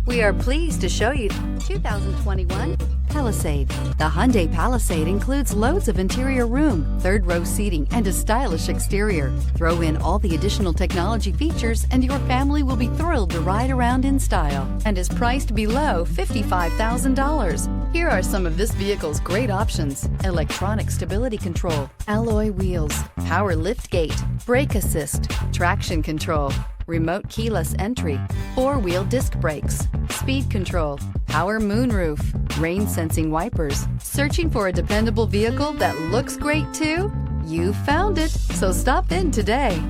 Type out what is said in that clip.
We are pleased to show you 2021 Palisade. The Hyundai Palisade includes loads of interior room, third-row seating, and a stylish exterior. Throw in all the additional technology features and your family will be thrilled to ride around in style, and is priced below $55,000. Here are some of this vehicle's great options: electronic stability control, alloy wheels, power liftgate, brake assist, traction control, remote keyless entry, four-wheel disc brakes, speed control, power moonroof, rain sensing wipers. Searching for a dependable vehicle that looks great too? You found it, so stop in today.